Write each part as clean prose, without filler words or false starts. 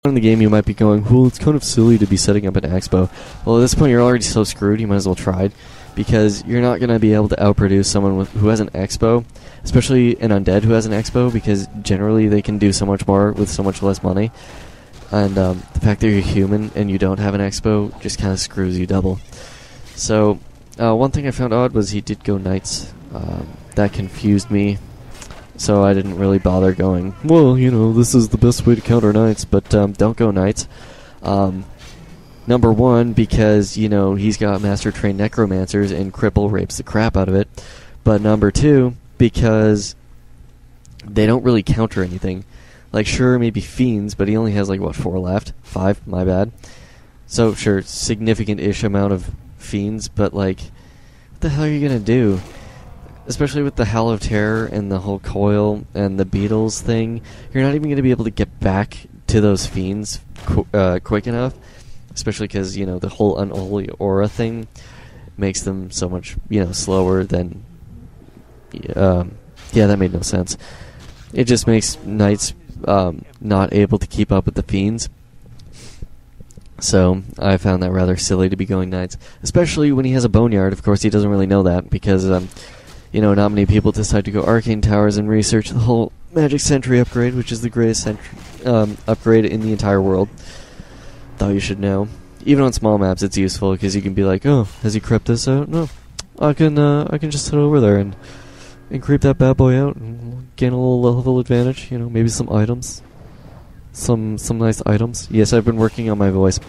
In the game, you might be going, well, it's kind of silly to be setting up an expo. Well, at this point, you're already so screwed, you might as well try it, because you're not going to be able to outproduce someone who has an expo, especially an undead who has an expo, because generally they can do so much more with so much less money. And the fact that you're human and you don't have an expo just kind of screws you double. So, one thing I found odd was he did go knights. That confused me. So I didn't really bother going, well, this is the best way to counter knights, but don't go knights. Number one, because, he's got master-trained necromancers and cripple rapes the crap out of it. But number two, because they don't really counter anything. Like, sure, maybe fiends, but he only has, 4 left? 5, my bad. So, sure, significant-ish amount of fiends, but, what the hell are you going to do? Especially with the Howl of Terror and the whole coil and the beetles thing, you're not even going to be able to get back to those fiends quick enough. Especially because, the whole unholy aura thing makes them so much, slower than... yeah, that made no sense. It just makes knights not able to keep up with the fiends. So, I found that rather silly to be going knights. Especially when he has a boneyard. Of course, he doesn't really know that because... not many people decide to go Arcane Towers and research the whole Magic Sentry upgrade, which is the greatest upgrade in the entire world. Thought you should know. Even on small maps, it's useful because you can be like, oh, has he crept this out? No, I can just head over there and creep that bad boy out and gain a little level advantage. Maybe some items, some nice items. Yes, I've been working on my voice.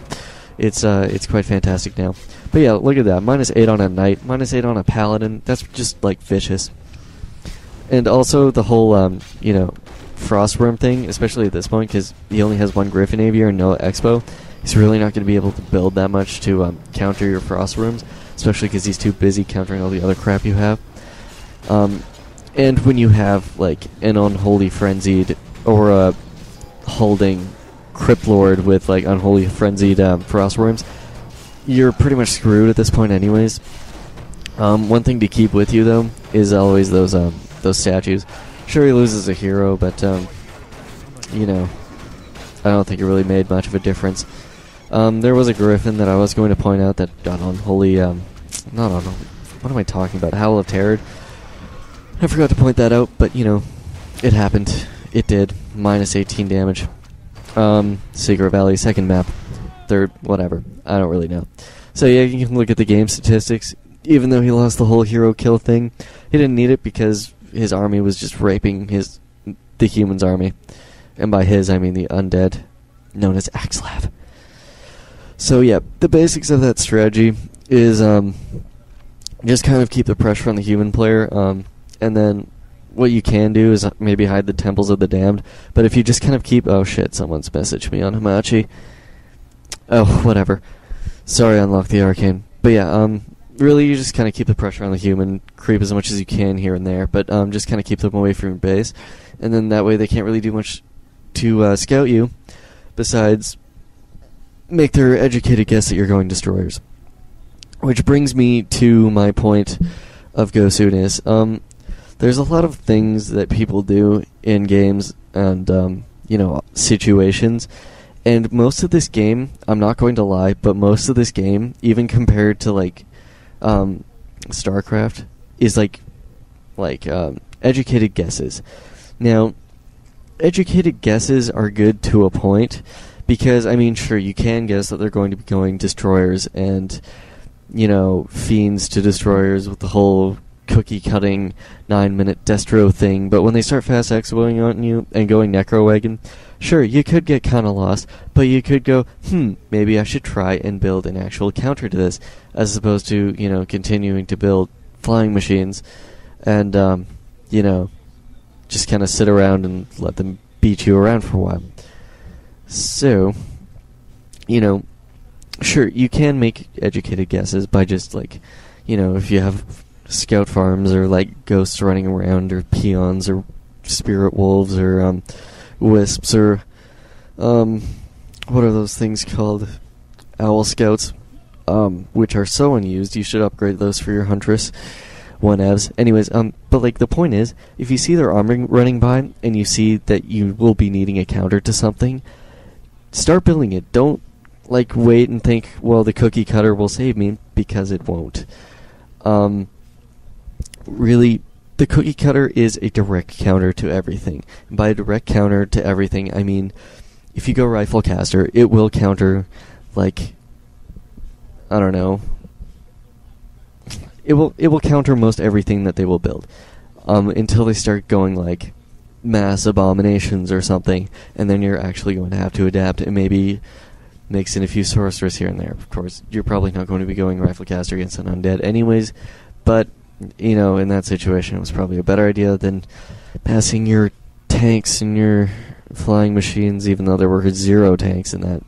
It's quite fantastic now. But yeah, look at that. -8 on a knight, -8 on a paladin. That's just, vicious. And also the whole, frostworm thing, especially at this point, because he only has one Griffin Aviator and no Expo. He's really not going to be able to build that much to counter your frostworms, especially because he's too busy countering all the other crap you have. And when you have, an Unholy Frenzied or a holding Cryptlord with, Unholy Frenzied frostworms, you're pretty much screwed at this point anyways. One thing to keep with you, though, is always those statues. Sure, he loses a hero, but, I don't think it really made much of a difference. There was a Griffin that I was going to point out that got Unholy, what am I talking about? Howl of Terror. I forgot to point that out, but, it happened. It did. -18 damage. Secret Valley, second map. Third, whatever. I don't really know. So yeah, you can look at the game statistics. Even though he lost the whole hero kill thing, he didn't need it because his army was just raping the humans' army. And by his, I mean the undead, known as Axlav. So yeah, the basics of that strategy is just kind of keep the pressure on the human player, and then what you can do is maybe hide the Temples of the Damned. But if you just kind of keep... Oh shit, someone's messaged me on Hamachi. Oh, whatever. Sorry, I unlocked the arcane. But yeah, really you just kind of keep the pressure on the human, creep as much as you can here and there, but just kind of keep them away from your base. And then that way they can't really do much to scout you, besides make their educated guess that you're going destroyers. Which brings me to my point of awesomeness. There's a lot of things that people do in games and, situations. And most of this game, I'm not going to lie, but most of this game, even compared to, StarCraft, is, educated guesses. Now, educated guesses are good to a point, because, sure, you can guess that they're going to be going destroyers and, fiends to destroyers with the whole cookie-cutting 9-minute destro thing, but when they start fast expoing on you and going necro wagon, sure, you could get kind of lost, but you could go, maybe I should try and build an actual counter to this, as opposed to, continuing to build flying machines and, just kind of sit around and let them beat you around for a while. So, sure, you can make educated guesses by just, if you have scout farms or, ghosts running around or peons or spirit wolves or, wisps or, what are those things called? Owl scouts, which are so unused. You should upgrade those for your huntress. 1evs. Anyways, but the point is, if you see their army running by and you see that you will be needing a counter to something, start building it. Don't like wait and think, well, the cookie cutter will save me, because it won't. Really, the cookie cutter is a direct counter to everything. And by a direct counter to everything, I mean, if you go rifle caster, it will counter, like, I don't know. It will counter most everything that they will build, until they start going like mass abominations or something, and then you're actually going to have to adapt and maybe mix in a few sorcerers here and there. Of course, you're probably not going to be going rifle caster against an undead anyways, but you know, in that situation, it was probably a better idea than passing your tanks and your flying machines, even though there were 0 tanks in that,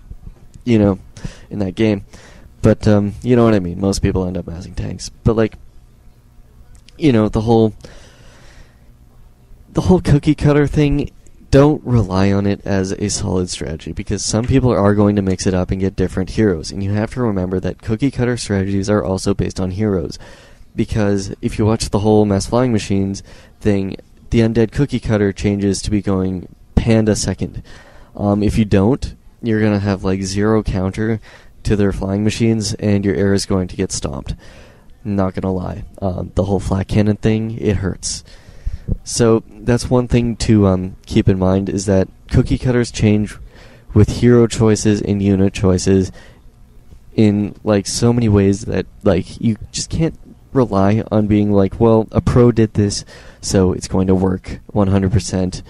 you know, in that game. But, you know what I mean. Most people end up massing tanks. But, like, you know, the whole cookie cutter thing, don't rely on it as a solid strategy, because some people are going to mix it up and get different heroes. And you have to remember that cookie cutter strategies are also based on heroes. Because if you watch the whole mass flying machines thing, the undead cookie cutter changes to be going panda second. If you don't, you're going to have, like, 0 counter to their flying machines, and your air is going to get stomped. Not gonna lie. The whole flat cannon thing, it hurts. So that's one thing to keep in mind, is that cookie cutters change with hero choices and unit choices in, like, so many ways that, like, you just can't rely on being like, well, a pro did this, so it's going to work 100%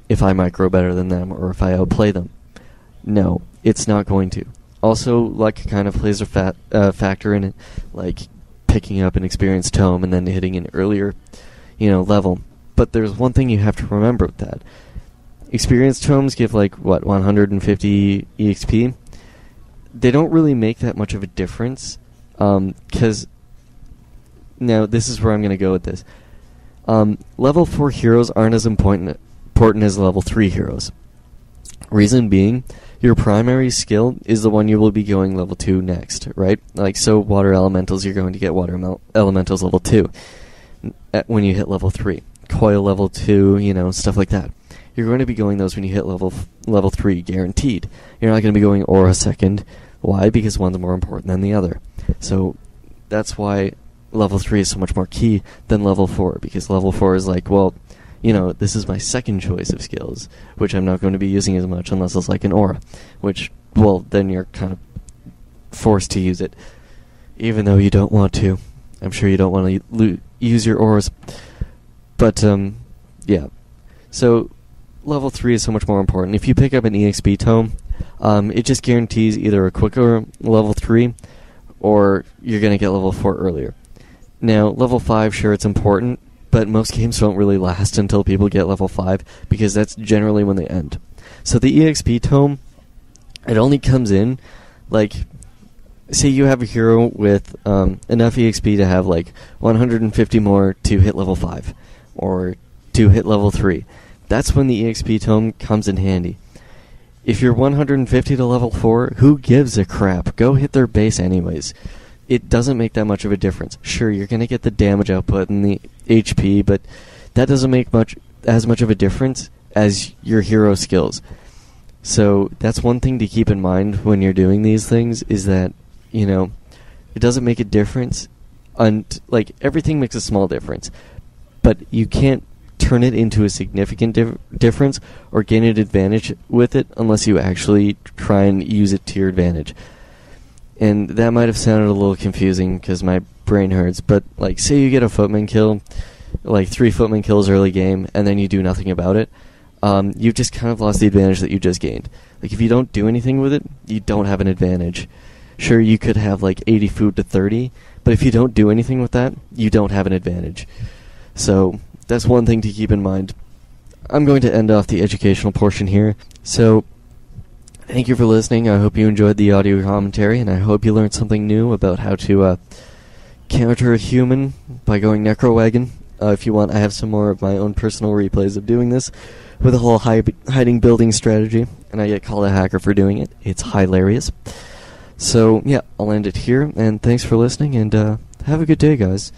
if I micro better than them or if I outplay them. No, it's not going to. Also, luck kind of plays a factor in it, like picking up an experienced tome and then hitting an earlier, you know, level. But there's one thing you have to remember with that. Experienced tomes give, like, what, 150 EXP? They don't really make that much of a difference, because... Now, this is where I'm going to go with this. Level 4 heroes aren't as important as level 3 heroes. Reason being, your primary skill is the one you will be going level 2 next, right? Like, so water elementals, you're going to get water elementals level 2 when you hit level 3. Coil level 2, you know, stuff like that. You're going to be going those when you hit level 3, guaranteed. You're not going to be going aura second. Why? Because one's more important than the other. So, that's why level 3 is so much more key than level 4, because level 4 is like, well, you know, this is my second choice of skills, which I'm not going to be using as much unless it's like an aura, which, well, then you're kind of forced to use it, even though you don't want to. I'm sure you don't want to use your auras, but, yeah. So, level 3 is so much more important. If you pick up an EXP tome, it just guarantees either a quicker level 3, or you're going to get level 4 earlier. Now, level 5, sure, it's important, but most games don't really last until people get level 5, because that's generally when they end. So the EXP tome, it only comes in, like, say you have a hero with enough EXP to have, like, 150 more to hit level 5, or to hit level 3. That's when the EXP tome comes in handy. If you're 150 to level 4, who gives a crap? Go hit their base anyways. It doesn't make that much of a difference. Sure, you're going to get the damage output and the HP, but that doesn't make as much of a difference as your hero skills. So that's one thing to keep in mind when you're doing these things, is that, you know, it doesn't make a difference. Like, everything makes a small difference, but you can't turn it into a significant difference or gain an advantage with it unless you actually try and use it to your advantage. And that might have sounded a little confusing because my brain hurts, but, like, say you get a footman kill, like 3 footman kills early game, and then you do nothing about it, you've just kind of lost the advantage that you just gained. Like, if you don't do anything with it, you don't have an advantage. Sure, you could have, like, 80 food to 30, but if you don't do anything with that, you don't have an advantage. So, that's one thing to keep in mind. I'm going to end off the educational portion here, so... Thank you for listening. I hope you enjoyed the audio commentary, and I hope you learned something new about how to counter a human by going Necrowagon. If you want, I have some more of my own personal replays of doing this with a whole hiding building strategy, and I get called a hacker for doing it. It's hilarious. So, yeah, I'll end it here, and thanks for listening, and have a good day, guys.